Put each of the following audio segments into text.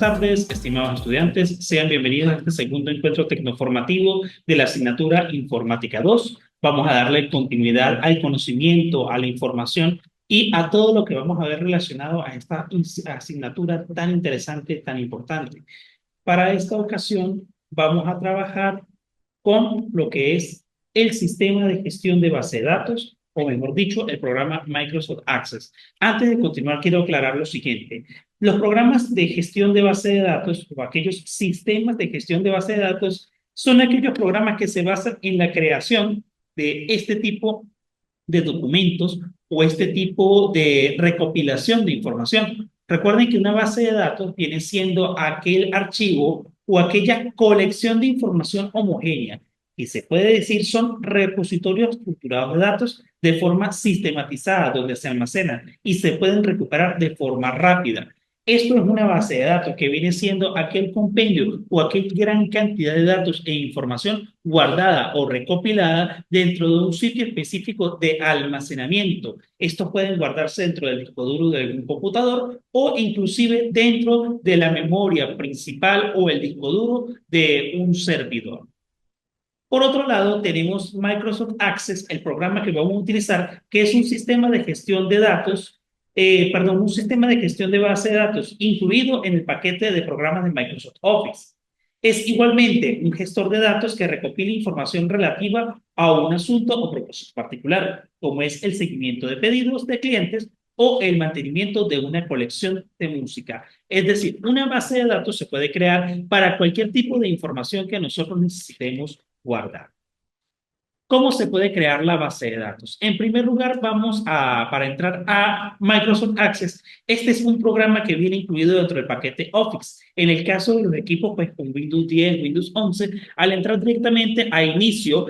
tardes, estimados estudiantes. Sean bienvenidos a este segundo encuentro tecnoformativo de la asignatura Informática 2. Vamos a darle continuidad al conocimiento, a la información y a todo lo que vamos a ver relacionado a esta asignatura tan interesante, tan importante. Para esta ocasión vamos a trabajar con lo que es el sistema de gestión de base de datos, o mejor dicho, el programa Microsoft Access. Antes de continuar, quiero aclarar lo siguiente. Los programas de gestión de base de datos o aquellos sistemas de gestión de base de datos son aquellos programas que se basan en la creación de este tipo de documentos o este tipo de recopilación de información. Recuerden que una base de datos viene siendo aquel archivo o aquella colección de información homogénea y se puede decir son repositorios estructurados de datos de forma sistematizada donde se almacenan y se pueden recuperar de forma rápida. Esto es una base de datos que viene siendo aquel compendio o aquella gran cantidad de datos e información guardada o recopilada dentro de un sitio específico de almacenamiento. Estos pueden guardarse dentro del disco duro de un computador o inclusive dentro de la memoria principal o el disco duro de un servidor. Por otro lado, tenemos Microsoft Access, el programa que vamos a utilizar, que es un sistema de gestión de datos, un sistema de gestión de base de datos incluido en el paquete de programas de Microsoft Office. Es igualmente un gestor de datos que recopila información relativa a un asunto o propósito particular, como es el seguimiento de pedidos de clientes o el mantenimiento de una colección de música. Es decir, una base de datos se puede crear para cualquier tipo de información que nosotros necesitemos guardar. ¿Cómo se puede crear la base de datos? En primer lugar, para entrar a Microsoft Access, este es un programa que viene incluido dentro del paquete Office. En el caso de los equipos pues, con Windows 10, Windows 11, al entrar directamente a inicio,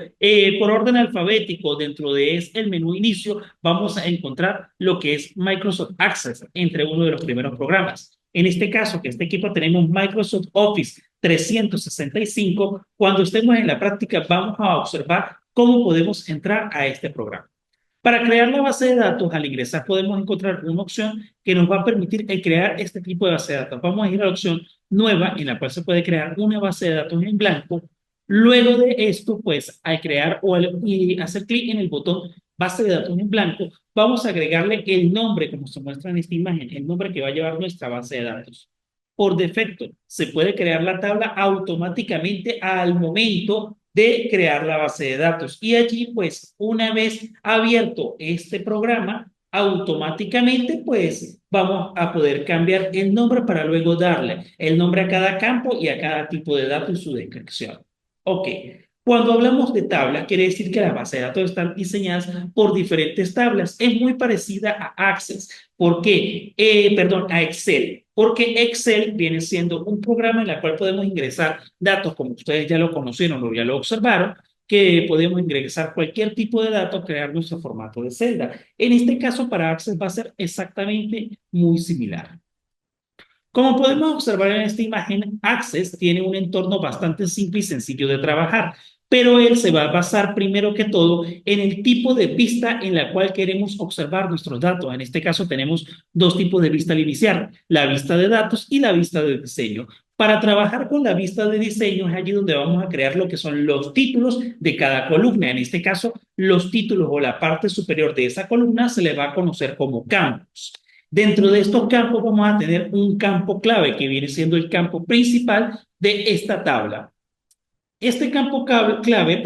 por orden alfabético, dentro de el menú inicio, vamos a encontrar lo que es Microsoft Access entre uno de los primeros programas. En este caso, que este equipo tenemos Microsoft Office 365, cuando estemos en la práctica vamos a observar cómo podemos entrar a este programa. Para crear la base de datos, al ingresar podemos encontrar una opción que nos va a permitir crear este tipo de base de datos. Vamos a ir a la opción nueva en la cual se puede crear una base de datos en blanco. Luego de esto, pues al crear y hacer clic en el botón base de datos en blanco, vamos a agregarle el nombre, como se muestra en esta imagen, el nombre que va a llevar nuestra base de datos. Por defecto, se puede crear la tabla automáticamente al momento de crear la base de datos. Y allí, pues, una vez abierto este programa, automáticamente, pues, vamos a poder cambiar el nombre para luego darle el nombre a cada campo y a cada tipo de datos y su descripción. Ok. Cuando hablamos de tablas, quiere decir que las bases de datos están diseñadas por diferentes tablas. Es muy parecida a Access. ¿Por qué? A Excel. Porque Excel viene siendo un programa en el cual podemos ingresar datos, como ustedes ya lo conocieron o ya lo observaron, que podemos ingresar cualquier tipo de datos, crear nuestro formato de celda. En este caso, para Access va a ser exactamente muy similar. Como podemos observar en esta imagen, Access tiene un entorno bastante simple y sencillo de trabajar, pero él se va a basar primero que todo en el tipo de vista en la cual queremos observar nuestros datos. En este caso tenemos dos tipos de vista al iniciar, la vista de datos y la vista de diseño. Para trabajar con la vista de diseño es allí donde vamos a crear lo que son los títulos de cada columna. En este caso, los títulos o la parte superior de esa columna se le va a conocer como campos. Dentro de estos campos vamos a tener un campo clave que viene siendo el campo principal de esta tabla. Este campo clave,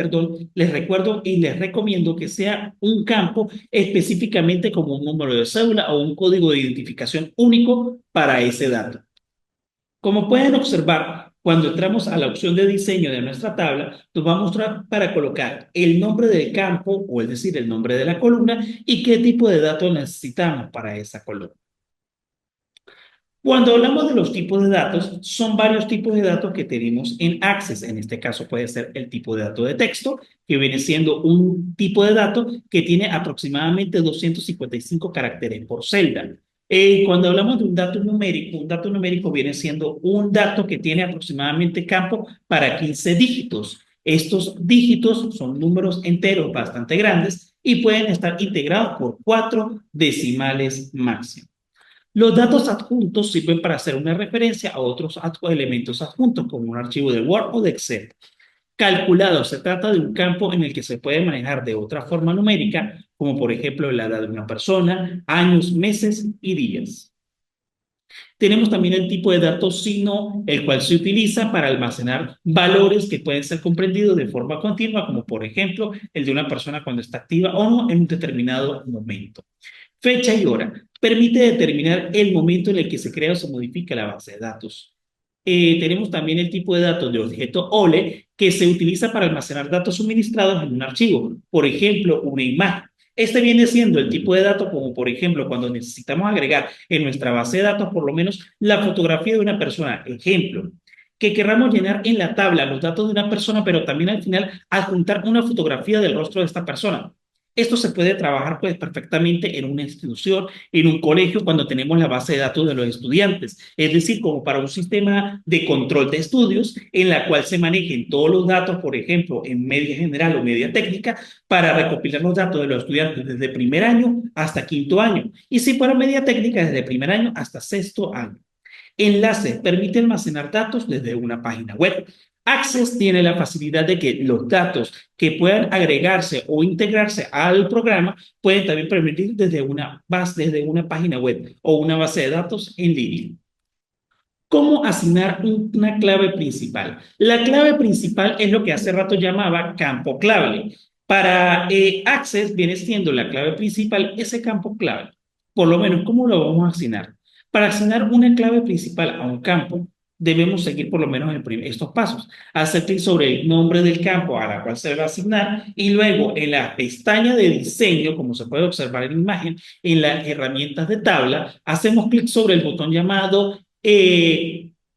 les recuerdo y les recomiendo que sea un campo específicamente como un número de cédula o un código de identificación único para ese dato. Como pueden observar, cuando entramos a la opción de diseño de nuestra tabla, nos va a mostrar para colocar el nombre del campo, o es decir, el nombre de la columna, y qué tipo de datos necesitamos para esa columna. Cuando hablamos de los tipos de datos, son varios tipos de datos que tenemos en Access. En este caso puede ser el tipo de dato de texto, que viene siendo un tipo de dato que tiene aproximadamente 255 caracteres por celda. Cuando hablamos de un dato numérico viene siendo un dato que tiene aproximadamente campo para 15 dígitos. Estos dígitos son números enteros bastante grandes y pueden estar integrados por 4 decimales máximo. Los datos adjuntos sirven para hacer una referencia a otros elementos adjuntos, como un archivo de Word o de Excel. Calculado se trata de un campo en el que se puede manejar de otra forma numérica, como por ejemplo la edad de una persona, años, meses y días. Tenemos también el tipo de datos signo, el cual se utiliza para almacenar valores que pueden ser comprendidos de forma continua, como por ejemplo el de una persona cuando está activa o no en un determinado momento. Fecha y hora. Permite determinar el momento en el que se crea o se modifica la base de datos. Tenemos también el tipo de datos de objeto OLE que se utiliza para almacenar datos suministrados en un archivo, por ejemplo, una imagen. Este viene siendo el tipo de dato como, por ejemplo, cuando necesitamos agregar en nuestra base de datos por lo menos la fotografía de una persona. Ejemplo, que querramos llenar en la tabla los datos de una persona, pero también al final adjuntar una fotografía del rostro de esta persona. Esto se puede trabajar pues perfectamente en una institución, en un colegio, cuando tenemos la base de datos de los estudiantes. Es decir, como para un sistema de control de estudios en la cual se manejen todos los datos, por ejemplo, en media general o media técnica, para recopilar los datos de los estudiantes desde primer año hasta quinto año. Y si fuera media técnica, desde primer año hasta sexto año. Enlace permite almacenar datos desde una página web. Access tiene la facilidad de que los datos que puedan agregarse o integrarse al programa pueden también permitir desde una página web o una base de datos en línea. ¿Cómo asignar una clave principal? La clave principal es lo que hace rato llamaba campo clave. Para Access viene siendo la clave principal ese campo clave. Por lo menos, ¿cómo lo vamos a asignar? Para asignar una clave principal a un campo, debemos seguir por lo menos estos pasos. Hacer clic sobre el nombre del campo a la cual se va a asignar y luego en la pestaña de diseño, como se puede observar en la imagen, en las herramientas de tabla, hacemos clic sobre el botón llamado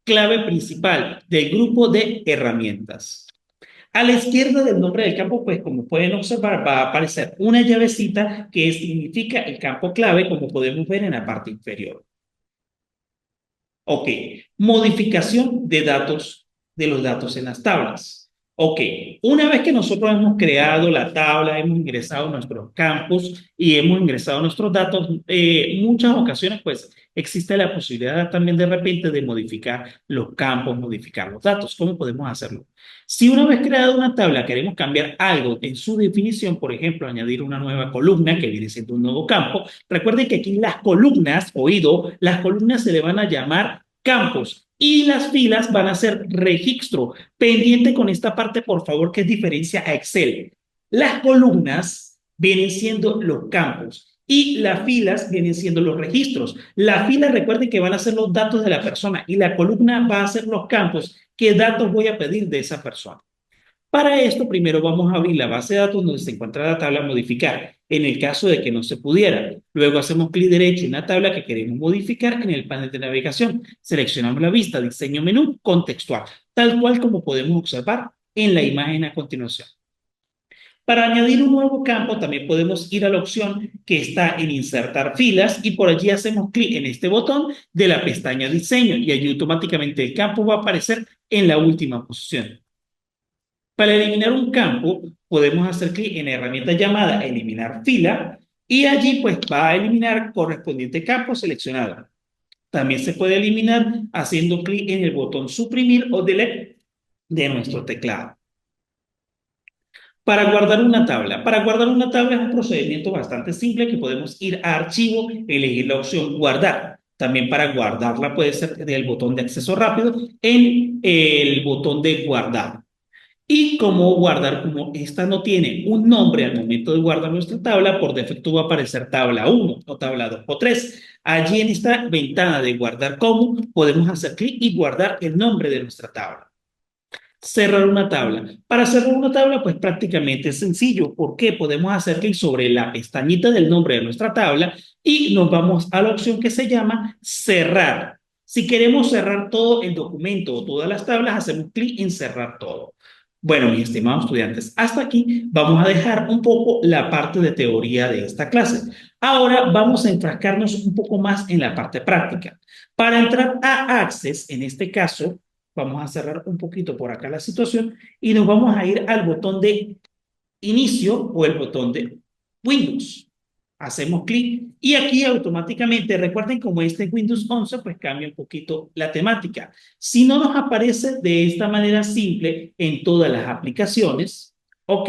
clave principal del grupo de herramientas. A la izquierda del nombre del campo, pues como pueden observar, va a aparecer una llavecita que significa el campo clave, como podemos ver en la parte inferior. Ok, modificación de datos, de los datos en las tablas. Ok, una vez que nosotros hemos creado la tabla, hemos ingresado nuestros campos y hemos ingresado nuestros datos, muchas ocasiones pues existe la posibilidad también de repente de modificar los campos, modificar los datos. ¿Cómo podemos hacerlo? Si una vez creada una tabla queremos cambiar algo en su definición, por ejemplo, añadir una nueva columna que viene siendo un nuevo campo, recuerden que aquí las columnas, oído, las columnas se le van a llamar campos y las filas van a ser registro. Pendiente con esta parte, por favor, que es diferencia a Excel. Las columnas vienen siendo los campos y las filas vienen siendo los registros. La fila, recuerden que van a ser los datos de la persona y la columna va a ser los campos. ¿Qué datos voy a pedir de esa persona? Para esto, primero vamos a abrir la base de datos donde se encuentra la tabla modificar, en el caso de que no se pudiera. Luego hacemos clic derecho en la tabla que queremos modificar en el panel de navegación. Seleccionamos la vista, diseño menú, contextual, tal cual como podemos observar en la imagen a continuación. Para añadir un nuevo campo, también podemos ir a la opción que está en insertar filas y por allí hacemos clic en este botón de la pestaña diseño y allí automáticamente el campo va a aparecer en la última posición. Para eliminar un campo, podemos hacer clic en la herramienta llamada eliminar fila y allí pues va a eliminar correspondiente campo seleccionado. También se puede eliminar haciendo clic en el botón suprimir o delete de nuestro teclado. Para guardar una tabla. Para guardar una tabla es un procedimiento bastante simple que podemos ir a archivo, elegir la opción guardar. También para guardarla puede ser del botón de acceso rápido en el botón de guardar. Y como guardar, como esta no tiene un nombre al momento de guardar nuestra tabla, por defecto va a aparecer tabla 1 o tabla 2 o 3. Allí en esta ventana de guardar como, podemos hacer clic y guardar el nombre de nuestra tabla. Cerrar una tabla. Para cerrar una tabla, pues prácticamente es sencillo, porque podemos hacer clic sobre la pestañita del nombre de nuestra tabla y nos vamos a la opción que se llama cerrar. Si queremos cerrar todo el documento o todas las tablas, hacemos clic en cerrar todo. Bueno, mis estimados estudiantes, hasta aquí vamos a dejar un poco la parte de teoría de esta clase. Ahora vamos a enfrascarnos un poco más en la parte práctica. Para entrar a Access, en este caso, vamos a cerrar un poquito por acá la situación y nos vamos a ir al botón de inicio o el botón de Windows. Hacemos clic y aquí automáticamente, recuerden como este es Windows 11, pues cambia un poquito la temática. Si no nos aparece de esta manera simple en todas las aplicaciones, ok,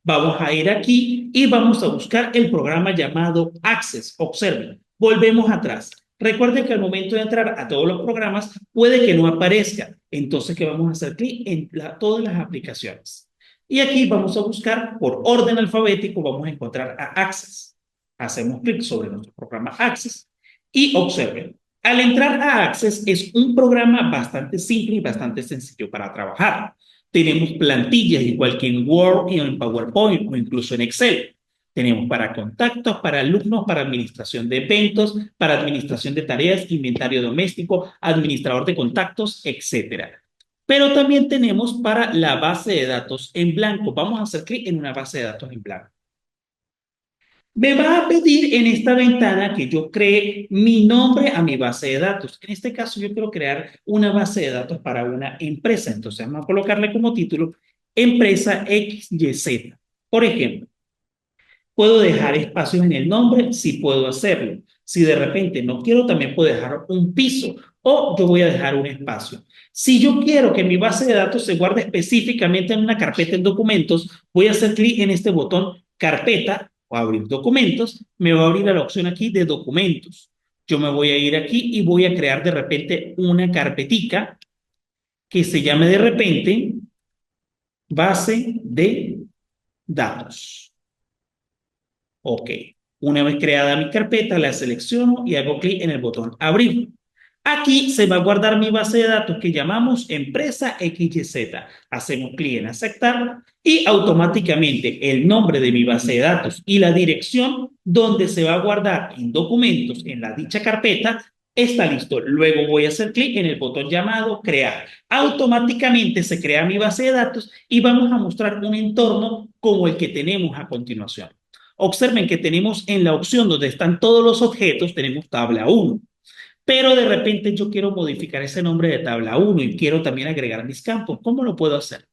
vamos a ir aquí y vamos a buscar el programa llamado Access. Observen, volvemos atrás. Recuerden que al momento de entrar a todos los programas puede que no aparezca. Entonces, ¿qué vamos a hacer? Clic en todas las aplicaciones. Y aquí vamos a buscar por orden alfabético, vamos a encontrar a Access. Hacemos clic sobre nuestro programa Access y observen. Al entrar a Access es un programa bastante simple y bastante sencillo para trabajar. Tenemos plantillas igual que en Word y en PowerPoint o incluso en Excel. Tenemos para contactos, para alumnos, para administración de eventos, para administración de tareas, inventario doméstico, administrador de contactos, etcétera. Pero también tenemos para la base de datos en blanco. Vamos a hacer clic en una base de datos en blanco. Me va a pedir en esta ventana que yo cree mi nombre a mi base de datos. En este caso, yo quiero crear una base de datos para una empresa. Entonces, vamos a colocarle como título Empresa XYZ. Por ejemplo, ¿puedo dejar espacios en el nombre? Sí puedo hacerlo. Si de repente no quiero, también puedo dejar un piso o yo voy a dejar un espacio. Si yo quiero que mi base de datos se guarde específicamente en una carpeta en documentos, voy a hacer clic en este botón carpeta o abrir documentos. Me va a abrir la opción aquí de documentos. Yo me voy a ir aquí y voy a crear de repente una carpetica que se llame de repente base de datos. Ok. Una vez creada mi carpeta, la selecciono y hago clic en el botón abrir. Aquí se va a guardar mi base de datos que llamamos empresa XYZ. Hacemos clic en aceptar y automáticamente el nombre de mi base de datos y la dirección donde se va a guardar en documentos en la dicha carpeta está listo. Luego voy a hacer clic en el botón llamado crear. Automáticamente se crea mi base de datos y vamos a mostrar un entorno como el que tenemos a continuación. Observen que tenemos en la opción donde están todos los objetos, tenemos tabla 1. Pero de repente yo quiero modificar ese nombre de tabla 1 y quiero también agregar mis campos. ¿Cómo lo puedo hacer?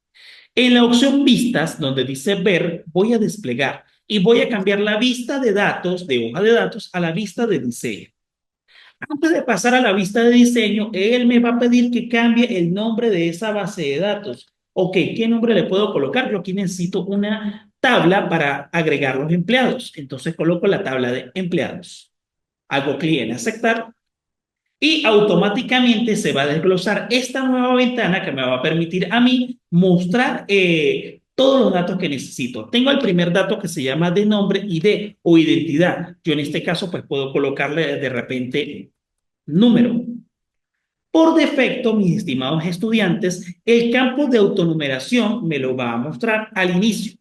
En la opción vistas, donde dice ver, voy a desplegar y voy a cambiar la vista de datos, de hoja de datos, a la vista de diseño. Antes de pasar a la vista de diseño, él me va a pedir que cambie el nombre de esa base de datos. Ok, ¿qué nombre le puedo colocar? Yo aquí necesito una tabla para agregar los empleados. Entonces coloco la tabla de empleados. Hago clic en aceptar y automáticamente se va a desglosar esta nueva ventana que me va a permitir a mí mostrar todos los datos que necesito. Tengo el primer dato que se llama de nombre, ID o identidad. Yo en este caso pues puedo colocarle de repente número. Por defecto, mis estimados estudiantes, el campo de autonumeración me lo va a mostrar al inicio.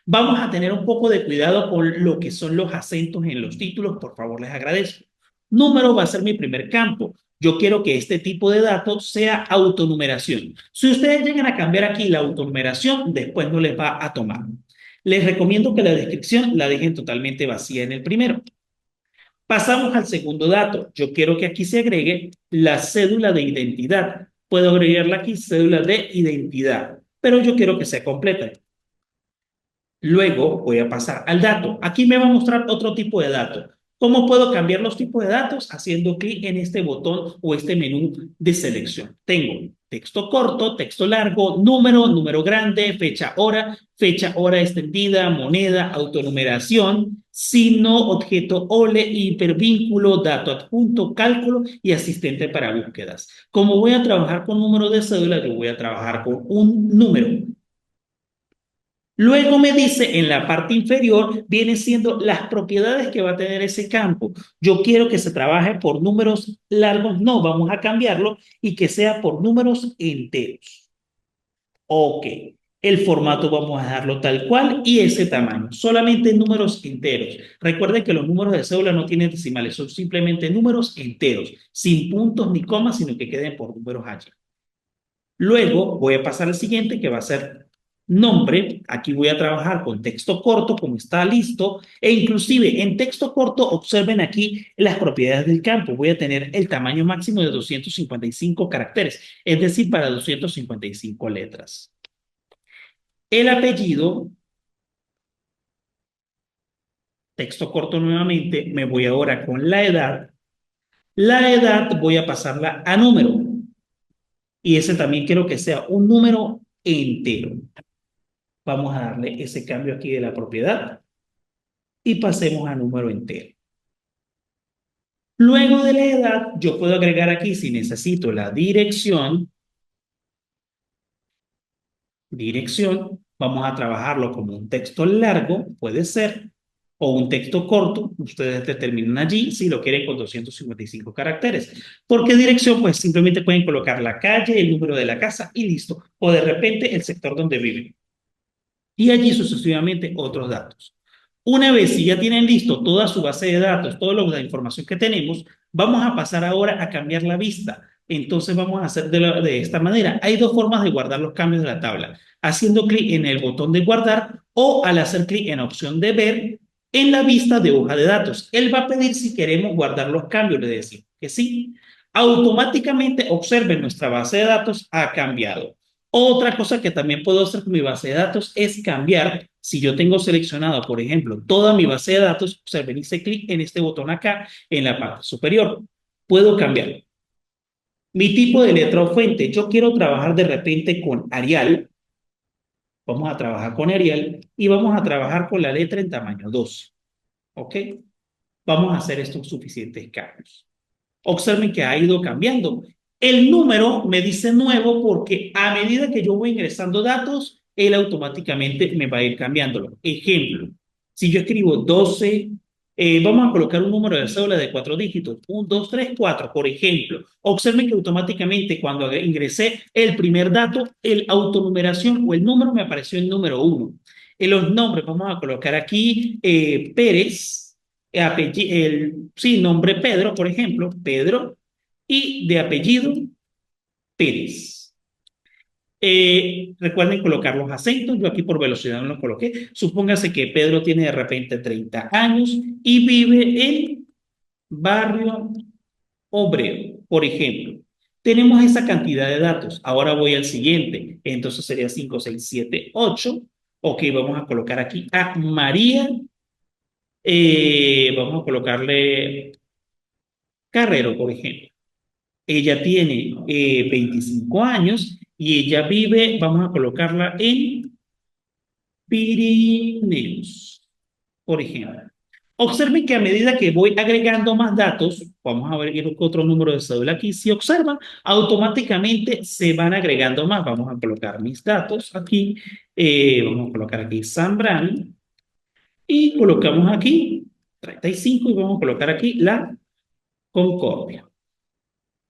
Vamos a tener un poco de cuidado con lo que son los acentos en los títulos, por favor, les agradezco. Número va a ser mi primer campo. Yo quiero que este tipo de datos sea autonumeración. Si ustedes llegan a cambiar aquí la autonumeración, después no les va a tomar. Les recomiendo que la descripción la dejen totalmente vacía en el primero. Pasamos al segundo dato. Yo quiero que aquí se agregue la cédula de identidad. Puedo agregarla aquí, cédula de identidad, pero yo quiero que sea completa. Luego voy a pasar al dato. Aquí me va a mostrar otro tipo de dato. ¿Cómo puedo cambiar los tipos de datos? Haciendo clic en este botón o este menú de selección. Tengo texto corto, texto largo, número, número grande, fecha, hora extendida, moneda, autonumeración, signo, objeto OLE, hipervínculo, dato adjunto, cálculo y asistente para búsquedas. Como voy a trabajar con número de cédula, yo voy a trabajar con un número. Luego me dice en la parte inferior, vienen siendo las propiedades que va a tener ese campo. Yo quiero que se trabaje por números largos, no, vamos a cambiarlo y que sea por números enteros. Ok, el formato vamos a dejarlo tal cual y ese tamaño, solamente números enteros. Recuerden que los números de cédula no tienen decimales, son simplemente números enteros, sin puntos ni comas, sino que queden por números allí. Luego voy a pasar al siguiente que va a ser nombre. Aquí voy a trabajar con texto corto como está listo e inclusive en texto corto observen aquí las propiedades del campo. Voy a tener el tamaño máximo de 255 caracteres, es decir, para 255 letras. El apellido texto corto nuevamente, me voy ahora con la edad. La edad voy a pasarla a número. Y ese también quiero que sea un número entero. Vamos a darle ese cambio aquí de la propiedad y pasemos a número entero. Luego de la edad, yo puedo agregar aquí, si necesito, la dirección. Dirección, vamos a trabajarlo como un texto largo, puede ser, o un texto corto. Ustedes determinan allí si lo quieren con 255 caracteres. Porque dirección, pues simplemente pueden colocar la calle, el número de la casa y listo. O de repente el sector donde viven. Y allí sucesivamente otros datos. Una vez si ya tienen listo toda su base de datos, toda la información que tenemos, vamos a pasar ahora a cambiar la vista. Entonces vamos a hacer de esta manera. Hay dos formas de guardar los cambios de la tabla. Haciendo clic en el botón de guardar o al hacer clic en la opción de ver en la vista de hoja de datos. Él va a pedir si queremos guardar los cambios, le decimos que sí. Automáticamente observen nuestra base de datos ha cambiado. Otra cosa que también puedo hacer con mi base de datos es cambiar. Si yo tengo seleccionado, por ejemplo, toda mi base de datos, observen, hice clic en este botón acá en la parte superior. Puedo cambiar mi tipo de letra o fuente. Yo quiero trabajar de repente con Arial. Vamos a trabajar con Arial y vamos a trabajar con la letra en tamaño 2. ¿Ok? Vamos a hacer estos suficientes cambios. Observen que ha ido cambiando. El número me dice nuevo porque a medida que yo voy ingresando datos, él automáticamente me va a ir cambiándolo. Ejemplo, si yo escribo 12, vamos a colocar un número de cédula de 4 dígitos, 1, 2, 3, 4, por ejemplo. Observen que automáticamente cuando ingresé el primer dato, el autonumeración o el número me apareció en número 1. En los nombres vamos a colocar aquí Pérez, sí, nombre Pedro, por ejemplo, Pedro, y de apellido Pérez. Recuerden colocar los acentos, yo aquí por velocidad no los coloqué. Supóngase que Pedro tiene de repente 30 años y vive en Barrio Obrero, por ejemplo. Tenemos esa cantidad de datos. Ahora voy al siguiente. Entonces sería 5, 6, 7, 8. Ok, vamos a colocar aquí a María. Vamos a colocarle Carrero, por ejemplo. Ella tiene 25 años y ella vive, vamos a colocarla en Pirineos, por ejemplo. Observen que a medida que voy agregando más datos, vamos a ver otro número de cédula aquí, si observan, automáticamente se van agregando más. Vamos a colocar mis datos aquí, vamos a colocar aquí Zambrano y colocamos aquí 35 y vamos a colocar aquí la Concordia.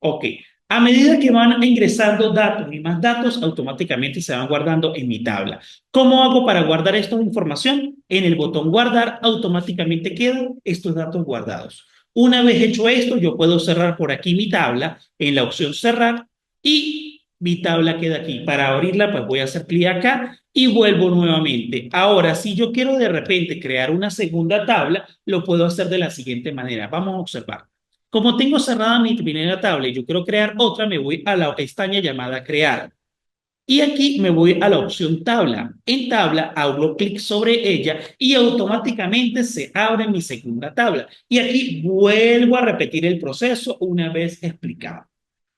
Ok, a medida que van ingresando datos y más datos, automáticamente se van guardando en mi tabla. ¿Cómo hago para guardar esta información? En el botón guardar, automáticamente quedan estos datos guardados. Una vez hecho esto, yo puedo cerrar por aquí mi tabla en la opción cerrar y mi tabla queda aquí. Para abrirla, pues voy a hacer clic acá y vuelvo nuevamente. Ahora, si yo quiero de repente crear una segunda tabla, lo puedo hacer de la siguiente manera. Vamos a observar. Como tengo cerrada mi primera tabla y yo quiero crear otra, me voy a la pestaña llamada crear. Y aquí me voy a la opción tabla. En tabla hago clic sobre ella y automáticamente se abre mi segunda tabla. Y aquí vuelvo a repetir el proceso una vez explicado.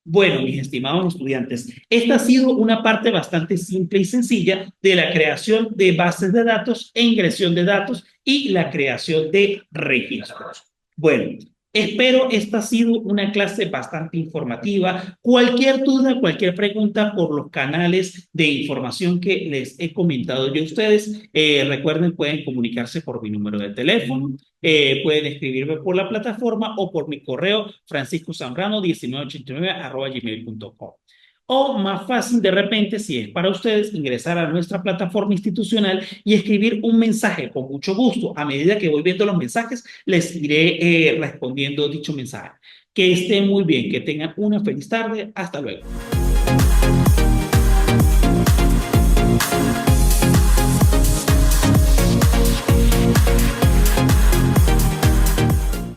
Bueno, mis estimados estudiantes, esta ha sido una parte bastante simple y sencilla de la creación de bases de datos e ingresión de datos y la creación de registros. Bueno, espero esta ha sido una clase bastante informativa. Cualquier duda, cualquier pregunta por los canales de información que les he comentado yo a ustedes, recuerden, pueden comunicarse por mi número de teléfono, pueden escribirme por la plataforma o por mi correo franciscosambrano1989@gmail.com. O más fácil de repente, si es para ustedes, ingresar a nuestra plataforma institucional y escribir un mensaje con mucho gusto. A medida que voy viendo los mensajes, les iré respondiendo dicho mensaje. Que estén muy bien, que tengan una feliz tarde. Hasta luego.